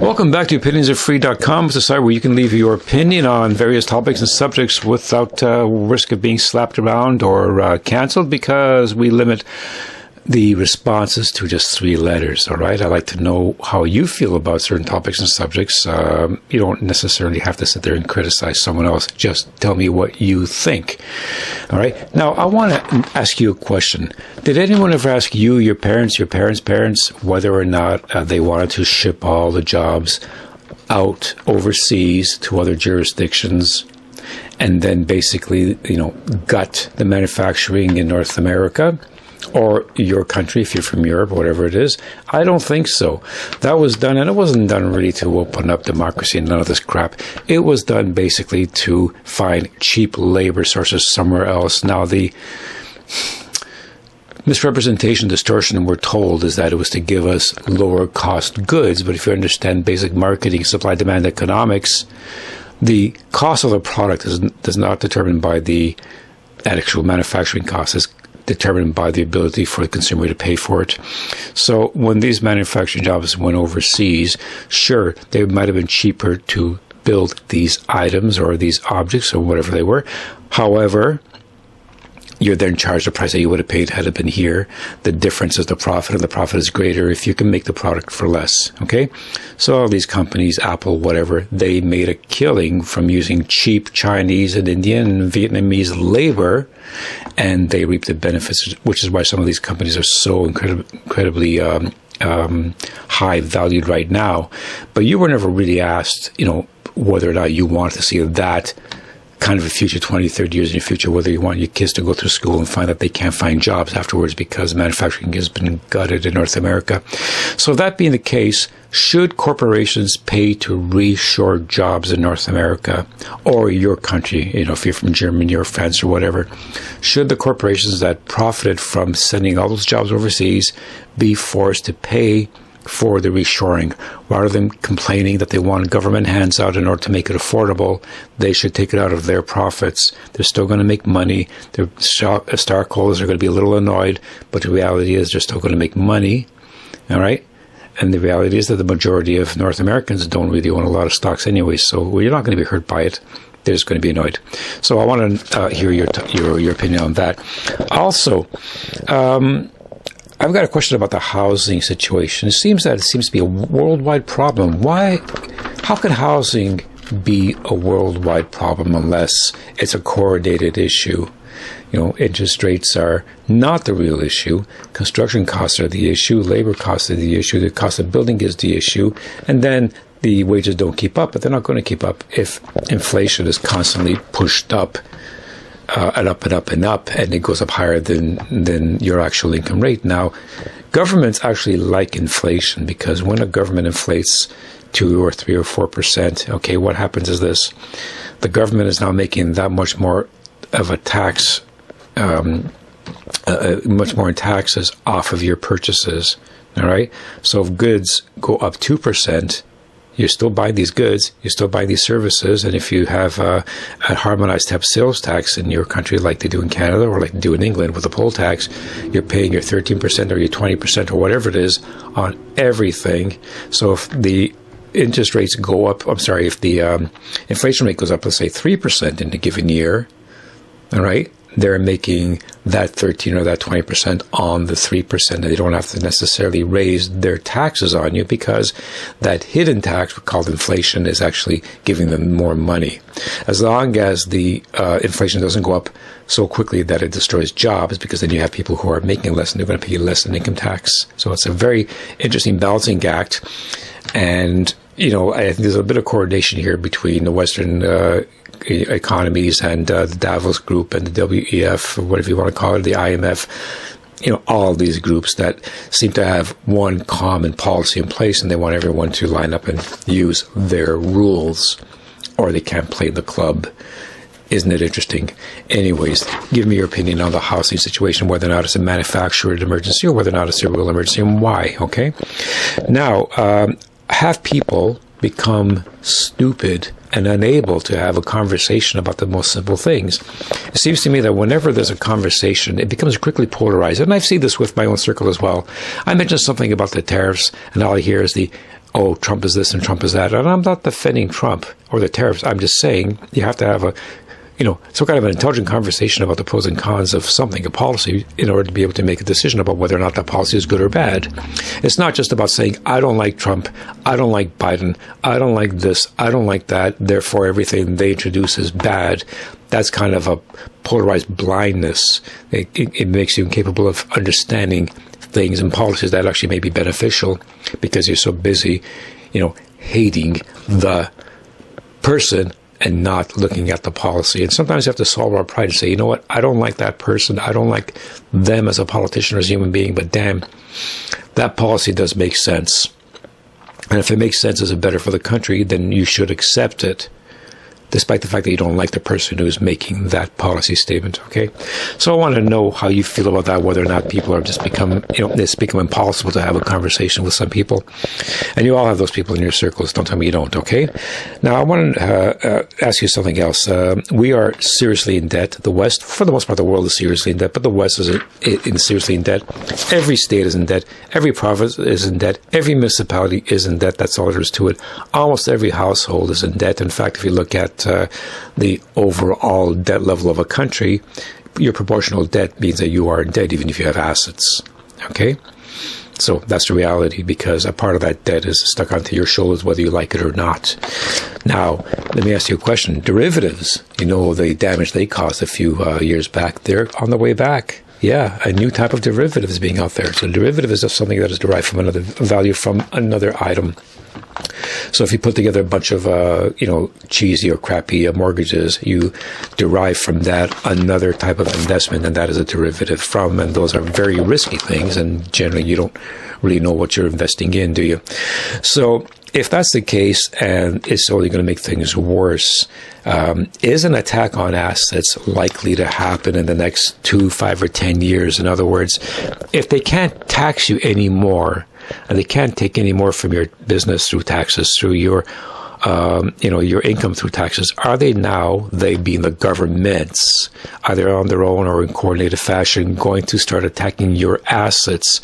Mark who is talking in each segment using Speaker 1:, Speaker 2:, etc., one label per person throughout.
Speaker 1: Welcome back to opinionsaretefree.com. It's a site where you can leave your opinion on various topics and subjects without risk of being slapped around or canceled, because we limit the responses to just 3 letters. All right. I like to know how you feel about certain topics and subjects. You don't necessarily have to sit there and criticize someone else. Just tell me what you think. All right. Now, I want to ask you a question. Did anyone ever ask you, your parents' parents, whether or not they wanted to ship all the jobs out overseas to other jurisdictions and then basically, gut the manufacturing in North America? Or your country, if you're from Europe, or whatever it is? I don't think so. That was done, and it wasn't done really to open up democracy and none of this crap. It was done basically to find cheap labor sources somewhere else. Now, the misrepresentation, distortion, we're told, is that it was to give us lower cost goods. But if you understand basic marketing, supply, demand economics, the cost of the product is not determined by the actual manufacturing cost. It's determined by the ability for the consumer to pay for it. So when these manufacturing jobs went overseas, sure, they might have been cheaper to build these items or these objects or whatever they were. However, you're then charged the price that you would have paid had it been here. The difference is the profit, and the profit is greater if you can make the product for less. Okay? So all these companies, Apple, whatever, they made a killing from using cheap Chinese and Indian and Vietnamese labor, and they reap the benefits, which is why some of these companies are so incredibly high valued right now. But you were never really asked, whether or not you wanted to see that kind of a future, 20, 30 years in the future, whether you want your kids to go through school and find that they can't find jobs afterwards because manufacturing has been gutted in North America. So that being the case, should corporations pay to reshore jobs in North America or your country, if you're from Germany or France or whatever, should the corporations that profited from sending all those jobs overseas be forced to pay for the reshoring? Rather than complaining that they want government hands out in order to make it affordable, they should take it out of their profits. They're still going to make money. Their stockholders are going to be a little annoyed, but the reality is they're still going to make money. All right? And the reality is that the majority of North Americans don't really own a lot of stocks anyway, so you're not going to be hurt by it. They're just going to be annoyed. So I want to hear your opinion on that. Also, I've got a question about the housing situation. It seems to be a worldwide problem. How can housing be a worldwide problem unless it's a coordinated issue? Interest rates are not the real issue. Construction costs are the issue. Labor costs are the issue. The cost of building is the issue. And then the wages don't keep up, but they're not going to keep up if inflation is constantly pushed up. And up and up and up, and it goes up higher than your actual income rate. Now, governments actually like inflation, because when a government inflates 2 or 3 or 4%, okay, what happens is this: the government is now making that much more of a tax, much more in taxes off of your purchases. All right, so if goods go up 2%. You still buy these goods, you still buy these services, and if you have a harmonized type sales tax in your country like they do in Canada or like they do in England with a poll tax, you're paying your 13% or your 20% or whatever it is on everything. So if the interest rates go up, if the inflation rate goes up, let's say 3% in a given year, all right, they're making that 13 or that 20% on the 3%. They don't have to necessarily raise their taxes on you, because that hidden tax, called inflation, is actually giving them more money. As long as the inflation doesn't go up so quickly that it destroys jobs, because then you have people who are making less and they're going to pay less in income tax. So it's a very interesting balancing act. And, I think there's a bit of coordination here between the Western economies and the Davos group and the WEF, or whatever you want to call it, the IMF, all these groups that seem to have one common policy in place, and they want everyone to line up and use their rules, or they can't play the club. Isn't it interesting? Anyways, give me your opinion on the housing situation, whether or not it's a manufactured emergency or whether or not it's a real emergency, and why, okay? Now, have people become stupid and unable to have a conversation about the most simple things? It seems to me that whenever there's a conversation, it becomes quickly polarized. And I've seen this with my own circle as well. I mention something about the tariffs, and all I hear is oh, Trump is this and Trump is that. And I'm not defending Trump or the tariffs. I'm just saying you have to have some kind of an intelligent conversation about the pros and cons of something, a policy, in order to be able to make a decision about whether or not that policy is good or bad. It's not just about saying, I don't like Trump, I don't like Biden, I don't like this, I don't like that, therefore everything they introduce is bad. That's kind of a polarized blindness. It makes you incapable of understanding things and policies that actually may be beneficial because you're so busy, hating the person and not looking at the policy. And sometimes you have to swallow our pride and say, you know what, I don't like that person. I don't like them as a politician or as a human being, but damn, that policy does make sense. And if it makes sense, is it better for the country, then you should accept it, despite the fact that you don't like the person who's making that policy statement, okay? So I want to know how you feel about that, whether or not people are just it's become impossible to have a conversation with some people. And you all have those people in your circles. Don't tell me you don't, okay? Now, I want to ask you something else. We are seriously in debt. The West, for the most part, the world is seriously in debt, but the West is seriously in debt. Every state is in debt. Every province is in debt. Every municipality is in debt. That's all there is to it. Almost every household is in debt. In fact, if you look at the overall debt level of a country, your proportional debt means that you are in debt even if you have assets. Okay? So that's the reality, because a part of that debt is stuck onto your shoulders whether you like it or not. Now, let me ask you a question. Derivatives, the damage they caused a few years back, they're on the way back. Yeah, a new type of derivative is being out there. So derivative is just something that is derived from another value from another item. So if you put together a bunch of, cheesy or crappy mortgages, you derive from that another type of investment, and that is a derivative from, and those are very risky things, and generally you don't really know what you're investing in, do you? So if that's the case, and it's only going to make things worse, is an attack on assets likely to happen in the next 2, 5, or 10 years? In other words, if they can't tax you anymore, and they can't take any more from your business through taxes, through your income through taxes, are they now, they being the governments, either on their own or in coordinated fashion, going to start attacking your assets?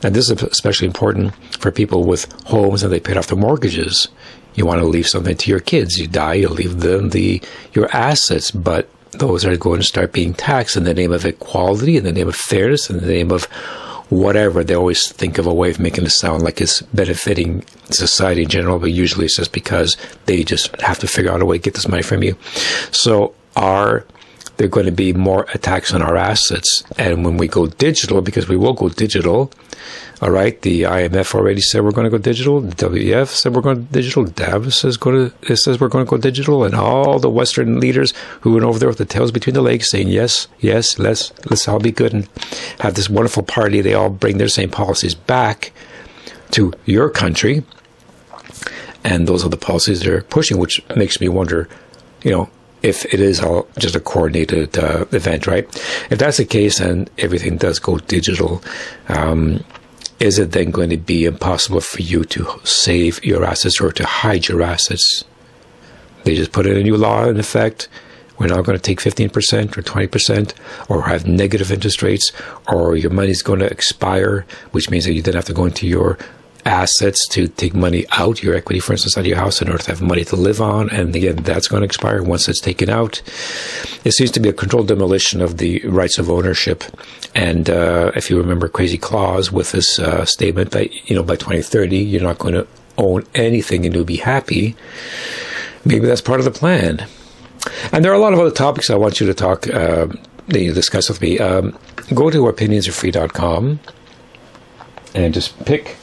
Speaker 1: And this is especially important for people with homes and they paid off their mortgages. You want to leave something to your kids. You die, you leave them your assets, but those are going to start being taxed in the name of equality, in the name of fairness, in the name of whatever. They always think of a way of making it sound like it's benefiting society in general, but usually it's just because they just have to figure out a way to get this money from you. So are there going to be more attacks on our assets? And when we go digital, because we will go digital, all right, the IMF already said we're going to go digital. The WEF said we're going to digital. Davos says we're going to go digital. And all the Western leaders who went over there with the tails between the legs saying, yes, let's all be good and have this wonderful party. They all bring their same policies back to your country. And those are the policies they're pushing, which makes me wonder, if it is all just a coordinated event, right? If that's the case and everything does go digital, is it then going to be impossible for you to save your assets or to hide your assets? They just put in a new law in effect. We're now going to take 15% or 20% or have negative interest rates, or your money's going to expire, which means that you then have to go into your assets to take money out, your equity, for instance, out of your house in order to have money to live on. And again, that's going to expire once it's taken out. It seems to be a controlled demolition of the rights of ownership. And if you remember Crazy Claus with this statement that, by 2030, you're not going to own anything and you'll be happy. Maybe that's part of the plan. And there are a lot of other topics I want you to talk, discuss with me. Go to opinionsarefree.com and just pick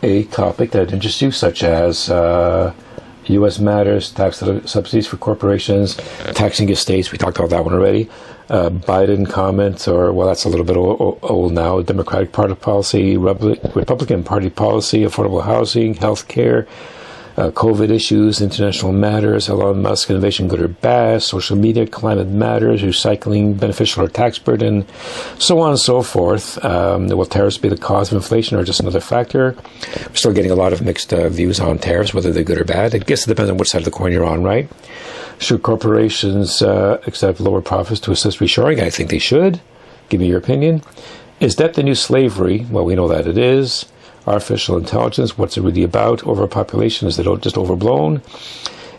Speaker 1: a topic that interests you, such as U.S. matters, tax subsidies for corporations, taxing estates. We talked about that one already. Biden comments, that's a little bit old now. Democratic Party policy, Republican Party policy, affordable housing, health care, COVID issues, international matters, Elon Musk innovation, good or bad, social media, climate matters, recycling, beneficial or tax burden, so on and so forth. Will tariffs be the cause of inflation or just another factor? We're still getting a lot of mixed views on tariffs, whether they're good or bad. I guess it depends on which side of the coin you're on, right? Should corporations accept lower profits to assist reshoring? I think they should. Give me your opinion. Is debt the new slavery? Well, we know that it is. artificial intelligence, what's it really about? Overpopulation, is it just overblown?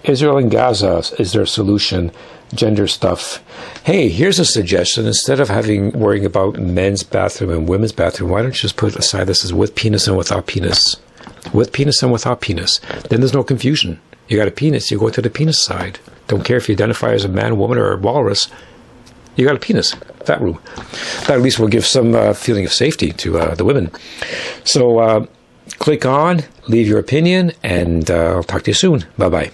Speaker 1: Israel and Gaza, is there a solution? Gender stuff. Hey, here's a suggestion. Instead of worrying about men's bathroom and women's bathroom, why don't you just put aside this as with penis and without penis? With penis and without penis. Then there's no confusion. You got a penis, you go to the penis side. Don't care if you identify as a man, woman, or a walrus. You got a penis. That room. That at least will give some feeling of safety to the women. So click on, leave your opinion, and I'll talk to you soon. Bye-bye.